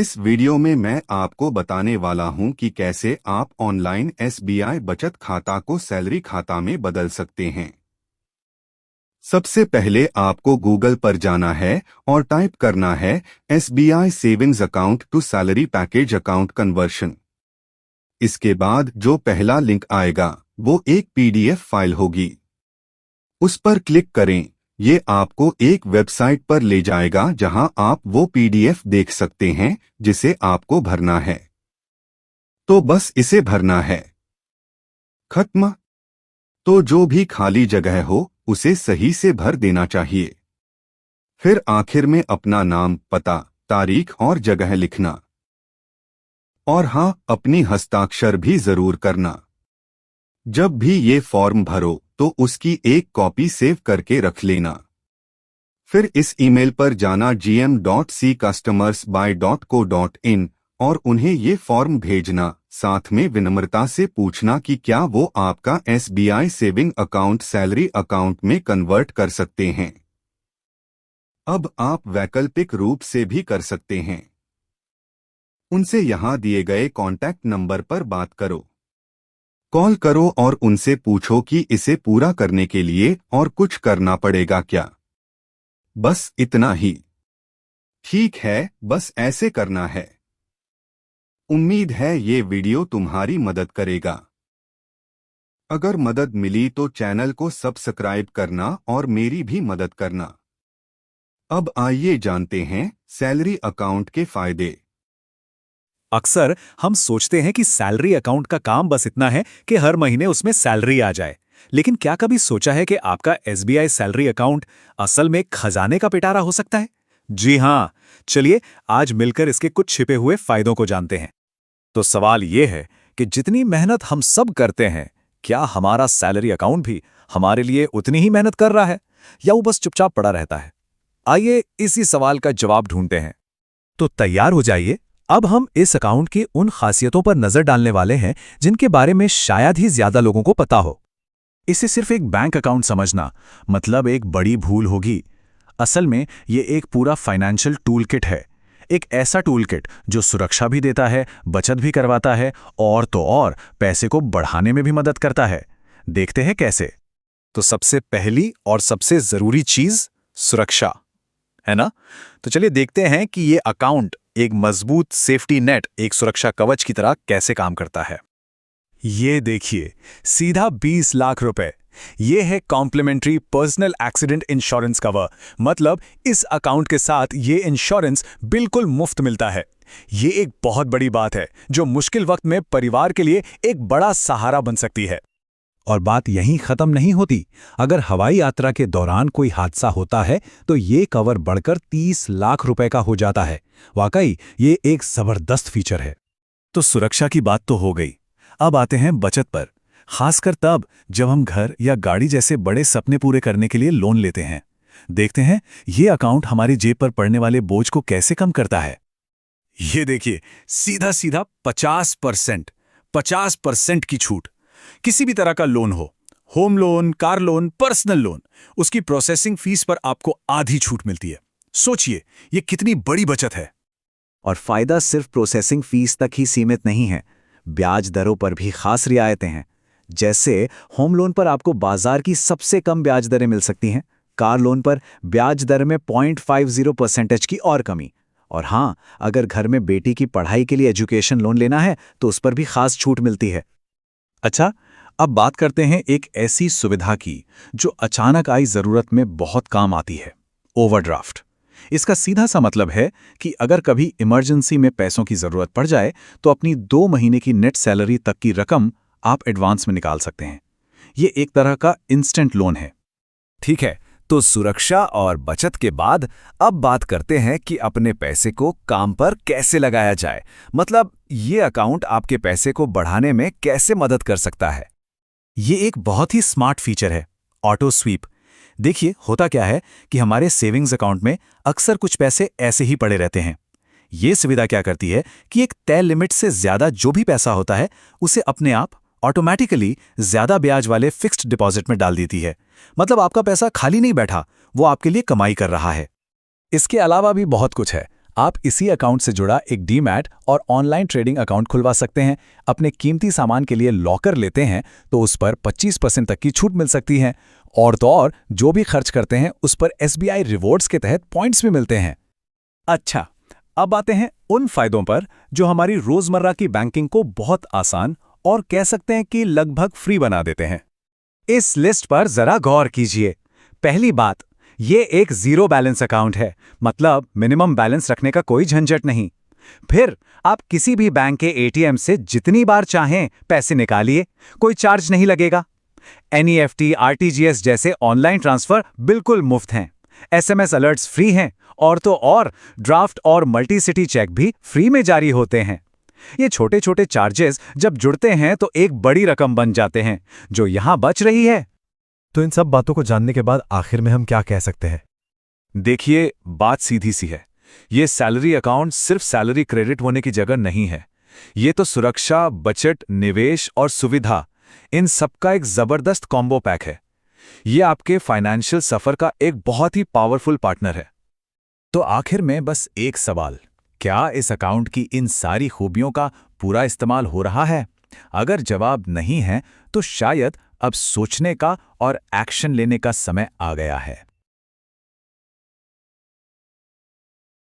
इस वीडियो में मैं आपको बताने वाला हूं कि कैसे आप ऑनलाइन एसबीआई बचत खाता को सैलरी खाता में बदल सकते हैं। सबसे पहले आपको गूगल पर जाना है और टाइप करना है SBI savings account to salary package account conversion. इसके बाद जो पहला लिंक आएगा वो एक पीडीएफ फाइल होगी। उस पर क्लिक करें। ये आपको एक वेबसाइट पर ले जाएगा जहां आप वो पीडीएफ देख सकते हैं जिसे आपको भरना है। तो बस इसे भरना है। खत्म। तो जो भी खाली जगह हो उसे सही से भर देना चाहिए। फिर आखिर में अपना नाम, पता, तारीख और जगह लिखना। और हाँ, अपनी हस्ताक्षर भी जरूर करना। जब भी ये फॉर्म भरो तो उसकी एक कॉपी सेव करके रख लेना। फिर इस ईमेल पर जाना gm.ccustomersby.co.in और उन्हें ये फॉर्म भेजना। साथ में विनम्रता से पूछना कि क्या वो आपका SBI saving account salary account में कन्वर्ट कर सकते हैं। अब आप वैकल्पिक रूप से भी कर सकते हैं। उनसे यहां दिए गए कॉन्टैक्ट नंबर पर बात करो। कॉल करो और उनसे पूछो कि इसे पूरा करने के लिए और कुछ करना पड़ेगा क्या। बस इतना ही। ठीक है, बस ऐसे करना है। उम्मीद है ये वीडियो तुम्हारी मदद करेगा। अगर मदद मिली तो चैनल को सब्सक्राइब करना और मेरी भी मदद करना। अब आइए जानते हैं सैलरी अकाउंट के फायदे। अक्सर हम सोचते हैं कि सैलरी अकाउंट का काम बस इतना है कि हर महीने उसमें सैलरी आ जाए। लेकिन क्या कभी सोचा है कि आपका एसबीआई सैलरी अकाउंट असल में खजाने का पिटारा हो सकता है? जी हाँ, चलिए आज मिलकर इसके कुछ छिपे हुए फायदों को जानते हैं। तो सवाल ये है कि जितनी मेहनत हम सब करते हैं, क्या हमारा सैलरी अकाउंट भी हमारे लिए उतनी ही मेहनत कर रहा है या वो बस चुपचाप पड़ा रहता है? आइए इसी सवाल का जवाब ढूंढते हैं। तो तैयार हो जाइए। अब हम इस अकाउंट की उन खासियतों पर नजर डालने वाले हैं जिनके बारे में शायद ही ज्यादा लोगों को पता हो। इसे सिर्फ एक बैंक अकाउंट समझना मतलब एक बड़ी भूल होगी। असल में ये एक पूरा फाइनेंशियल टूल किट है। एक ऐसा टूल किट जो सुरक्षा भी देता है, बचत भी करवाता है और तो और पैसे को बढ़ाने में भी मदद करता है। देखते हैं कैसे। तो सबसे पहली और सबसे जरूरी चीज सुरक्षा है ना। तो चलिए देखते हैं कि ये अकाउंट एक मजबूत सेफ्टी नेट, एक सुरक्षा कवच की तरह कैसे काम करता है। ये देखिए, सीधा 20 लाख रुपए। ये है complimentary personal accident insurance cover. मतलब इस अकाउंट के साथ ये इंश्योरेंस बिल्कुल मुफ्त मिलता है। ये एक बहुत बड़ी बात है जो मुश्किल वक्त में परिवार के लिए एक बड़ा सहारा बन सकती है। और बात यहीं खत्म नहीं होती। अगर हवाई यात्रा के दौरान कोई हादसा होता है तो ये कवर बढ़कर 30 लाख रुपए का हो जाता है। वाकई ये एक जबरदस्त फीचर है। तो सुरक्षा की बात तो हो गई। अब आते हैं बचत पर, खासकर तब जब हम घर या गाड़ी जैसे बड़े सपने पूरे करने के लिए लोन लेते हैं। देखते हैं ये अकाउंट हमारी जेब पर पड़ने वाले बोझ को कैसे कम करता है। ये देखिए, सीधा सीधा 50% की छूट। किसी भी तरह का लोन हो, home loan, car loan, personal loan, उसकी प्रोसेसिंग फीस पर आपको आधी छूट मिलती है। सोचिए ये कितनी बड़ी बचत है। और फायदा सिर्फ प्रोसेसिंग फीस तक ही सीमित नहीं है। ब्याज दरों पर भी खास रियायतें हैं। जैसे होम लोन पर आपको बाजार की सबसे कम ब्याज दरें मिल सकती हैं। कार लोन पर ब्याज दर में 0.50% की और कमी। और हाँ, अगर घर में बेटी की पढ़ाई के लिए एजुकेशन लोन लेना है तो उस पर भी खास छूट मिलती है। अच्छा, अब बात करते हैं एक ऐसी सुविधा की जो अचानक आई जरूरत में बहुत काम आती है, ओवरड्राफ्ट। इसका सीधा सा मतलब है कि अगर कभी इमरजेंसी में पैसों की जरूरत पड़ जाए तो अपनी 2 महीने की नेट सैलरी तक की रकम आप एडवांस में निकाल सकते हैं। ये एक तरह का इंस्टेंट लोन है। ठीक है, तो सुरक्षा और बचत के बाद अब बात करते हैं कि अपने पैसे को काम पर कैसे लगाया जाए। मतलब ये अकाउंट आपके पैसे को बढ़ाने में कैसे मदद कर सकता है। ये एक बहुत ही स्मार्ट फीचर है, ऑटो स्वीप। देखिए होता क्या है कि हमारे सेविंग्स अकाउंट में अक्सर कुछ पैसे ऐसे ही पड़े रहते हैं। ये सुविधा क्या करती है कि एक तय लिमिट से ज्यादा जो भी पैसा होता है उसे अपने आप ऑटोमेटिकली ज्यादा ब्याज वाले फिक्स्ड डिपॉजिट में डाल देती है। मतलब आपका पैसा खाली नहीं बैठा, वो आपके लिए कमाई कर रहा है। इसके अलावा भी बहुत कुछ है। आप इसी अकाउंट से जुड़ा एक डीमैट और ऑनलाइन ट्रेडिंग अकाउंट खुलवा सकते हैं। अपने कीमती सामान के लिए लॉकर लेते हैं तो उस पर 25% तक की छूट मिल सकती है। और तो और जो भी खर्च करते हैं उस पर SBI रिवॉर्ड्स के तहत पॉइंट्स भी मिलते हैं। अच्छा, अब आते हैं उन फायदों पर जो हमारी रोजमर्रा की बैंकिंग को बहुत आसान और कह सकते हैं कि लगभग फ्री बना देते हैं। इस लिस्ट पर जरा गौर कीजिए। पहली बात, ये एक जीरो बैलेंस अकाउंट है, मतलब मिनिमम बैलेंस रखने का कोई झंझट नहीं। फिर आप किसी भी बैंक के ATM से जितनी बार चाहें पैसे निकालिए, कोई चार्ज नहीं लगेगा। NEFT, RTGS जैसे ऑनलाइन ट्रांसफर बिल्कुल मुफ्त हैं। SMS अलर्ट्स फ्री हैं और तो और ड्राफ्ट और मल्टी सिटी चेक भी फ्री में जारी होते हैं। ये छोटे छोटे चार्जेस जब जुड़ते हैं तो एक बड़ी रकम बन जाते हैं जो यहां बच रही है। तो इन सब बातों को जानने के बाद आखिर में हम क्या कह सकते हैं? देखिए, बात सीधी सी है। ये सैलरी अकाउंट सिर्फ सैलरी क्रेडिट होने की जगह नहीं है। ये तो सुरक्षा, बचत, निवेश और सुविधा, इन सबका एक जबरदस्त कॉम्बो पैक है। ये आपके फाइनेंशियल सफर का एक बहुत ही पावरफुल पार्टनर है। तो आखिर में बस एक सवाल, क्या इस अकाउंट की इन सारी खूबियों का पूरा इस्तेमाल हो रहा है? अगर जवाब नहीं है तो शायद अब सोचने का और एक्शन लेने का समय आ गया है।